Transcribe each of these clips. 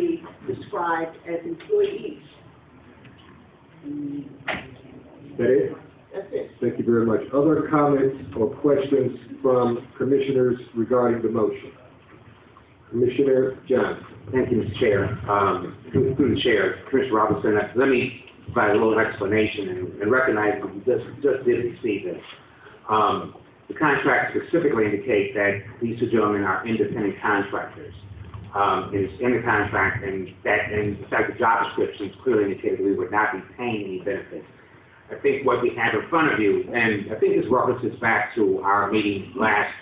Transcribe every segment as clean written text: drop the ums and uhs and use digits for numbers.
properly described as employees. That it? That's it. Thank you very much. Other comments or questions from commissioners regarding the motion? Commissioner Johnson. Thank you, Mr. Chair. Through the Chair, Commissioner Robinson, let me provide a little explanation and recognize that we just did receive this. The contract specifically indicates that these two gentlemen are independent contractors. It's in the contract, and in fact, the job descriptions clearly indicated we would not be paying any benefits. I think what we have in front of you, and I think this references back to our meeting last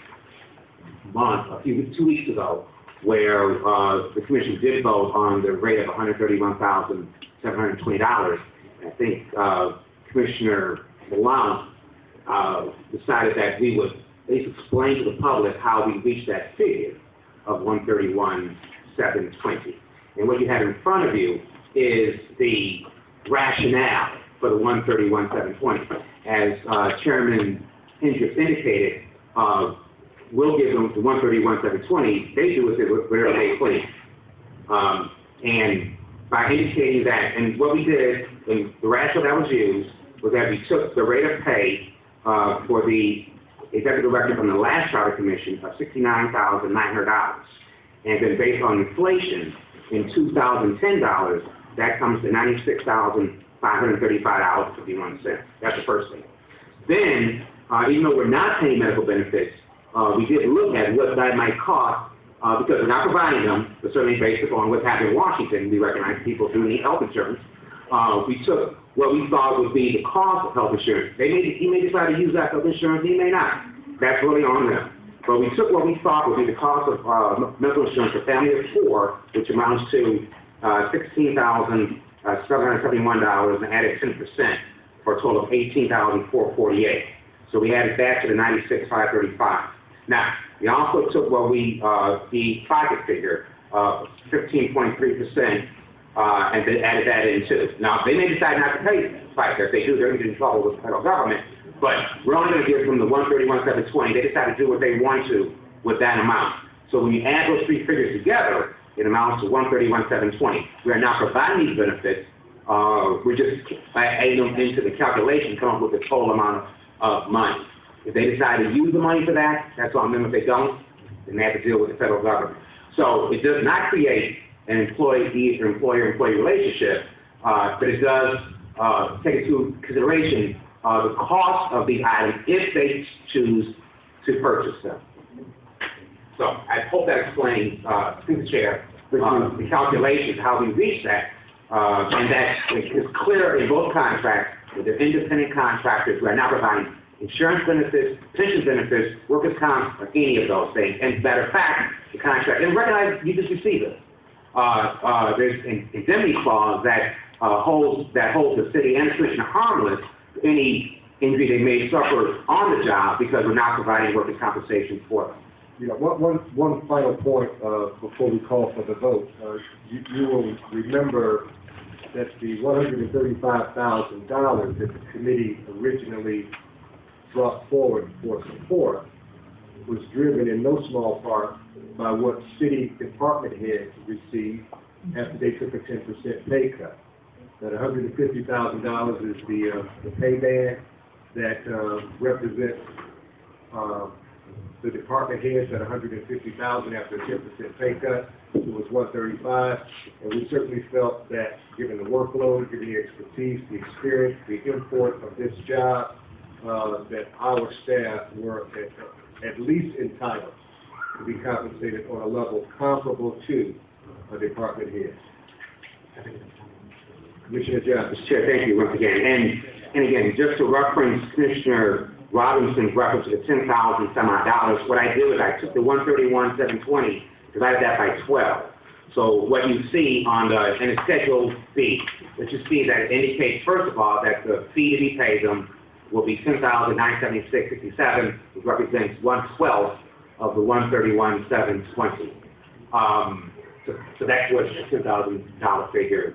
month, 2 weeks ago, where the commission did vote on the rate of $131,720. I think Commissioner Lamont decided that we would at least explain to the public how we reached that figure of $131,720. And what you have in front of you is the rationale for the $131,720. As Chairman Hendrix indicated, we'll give them the $131,720. They do with it whatever they please. And by indicating that, and what we did, and the rationale that was used, was that we took the rate of pay for the executive director from the last charter commission of $69,900, and then based on inflation in 2010 dollars, that comes to $96,535.51. That's the first thing. Then, even though we're not paying medical benefits, we did look at what that might cost because we're not providing them, but certainly based upon what's happened in Washington, we recognize people do need health insurance. We took what we thought would be the cost of health insurance. He may decide to use that health insurance, he may not. That's really on them. But we took what we thought would be the cost of medical insurance for family of 4, which amounts to $16,771, and added 10% for a total of $18,448. So we added that to the $96,535. Now, we also took what the pocket figure of 15.3%, and then added that in too. Now, they may decide not to pay FICA. If they do, they're going to get in trouble with the federal government. But we're only going to give them the $131,720. They decide to do what they want to with that amount. So when you add those three figures together, it amounts to $131,720. We are not providing these benefits. We're just adding them into the calculation, come up with the total amount of money. If they decide to use the money for that, that's on them. If they don't, then they have to deal with the federal government. So it does not create an employee or employer-employee relationship, but it does take into consideration the cost of the item if they choose to purchase them. So I hope that explains, through the Chair, the calculations, how we reach that, and that is clear in both contracts that they're independent contractors who are not providing insurance benefits, pension benefits, workers' comp, or any of those things. And matter of fact, the contract, and recognize you just received it. There's an indemnity clause that holds the city and the commissioner harmless for any injury they may suffer on the job because we're not providing workers' compensation for them. Yeah, one final point before we call for the vote. You will remember that the $135,000 that the committee originally brought forward for support was driven in no small part by what city department heads received after they took a 10% pay cut. That $150,000 is the pay band that represents the department heads at $150,000 after a 10% pay cut. It was $135,000, and we certainly felt that given the workload, given the expertise, the experience, the import of this job, that our staff were at least entitled to be compensated on a level comparable to a department head. Commissioner Johnson. Mr. Chair, thank you once again. And again, just to reference Commissioner Robinson's reference to the $10,000 some odd dollars, what I did was I took the $131,720, divided that by 12. So what you see on in the Schedule B, what you see that it indicates, first of all, that the fee to be paid them will be $10,976.67, which represents 1/12 of the $131,720. So that's what the $10,000 figure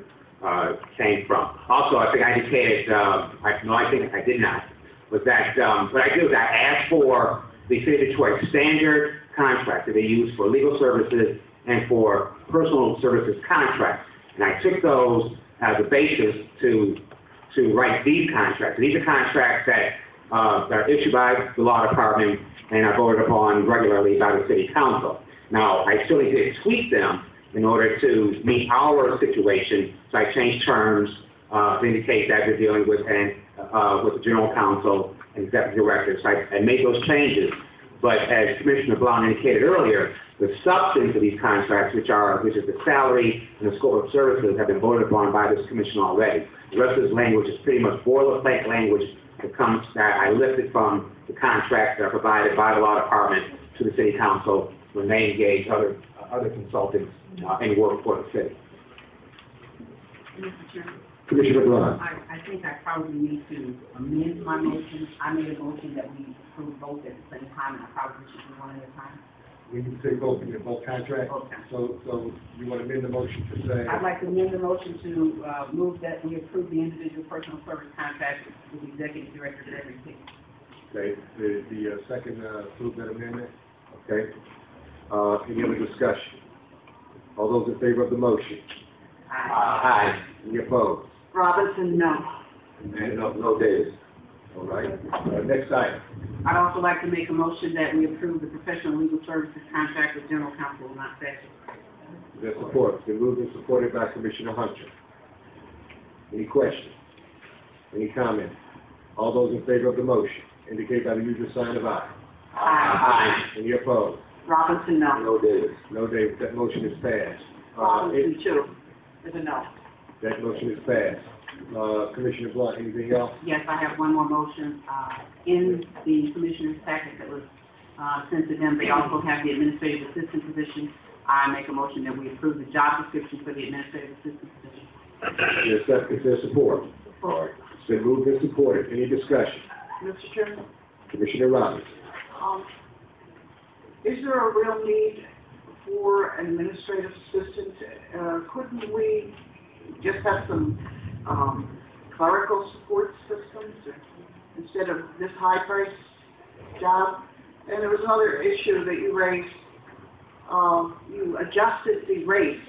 came from. Also, I think I indicated, I think I did not, was that what I did was I asked for the City of Detroit standard contract that they use for legal services and for personal services contracts. And I took those as a basis to write these contracts. These are contracts that are issued by the law department and are voted upon regularly by the city council. Now, I certainly did tweak them in order to meet our situation, so I changed terms to indicate that we're dealing with the general counsel and executive director. So I made those changes. But as Commissioner Blount indicated earlier, the substance of these contracts, which is the salary and the scope of services, have been voted upon by this commission already. The rest of this language is pretty much boilerplate language that I lifted from the contracts that are provided by the law department to the city council when they engage other consultants and work for the city. Mr. Chairman, Commissioner Blount. I think I probably need to amend my motion. I made a motion that we approve both at the same time, and I probably should do one at a time. We can say both contracts. Okay. So you want to amend the motion to say? I'd like to amend the motion to move that we approve the individual personal service contract with Executive Director Gregory Hicks. Okay, the second approve that amendment. Okay. Any other discussion? All those in favor of the motion? Aye. Any opposed? Robinson, no. And no days. All right. Next item. I'd also like to make a motion that we approve the professional legal services contract with General Counsel, not Satchel. There's support. It's been moved and supported by Commissioner Hunter. Any questions? Any comments? All those in favor of the motion indicate by the usual sign of aye. Aye. Any opposed? Robinson, no. No days. No days. That motion is passed. Robinson, too, is a no. That motion is passed. Commissioner Blount, anything else? Yes, I have one more motion. In the commissioner's packet that was sent to them, they also have the administrative assistant position. I make a motion that we approve the job description for the administrative assistant position. Is there support? Support. It's been moved and supported. Any discussion? Mr. Chairman, Commissioner Robinson. is there a real need for an administrative assistant? Couldn't we just have some clerical support systems instead of this high-priced job? And there was another issue that you raised. You adjusted the rates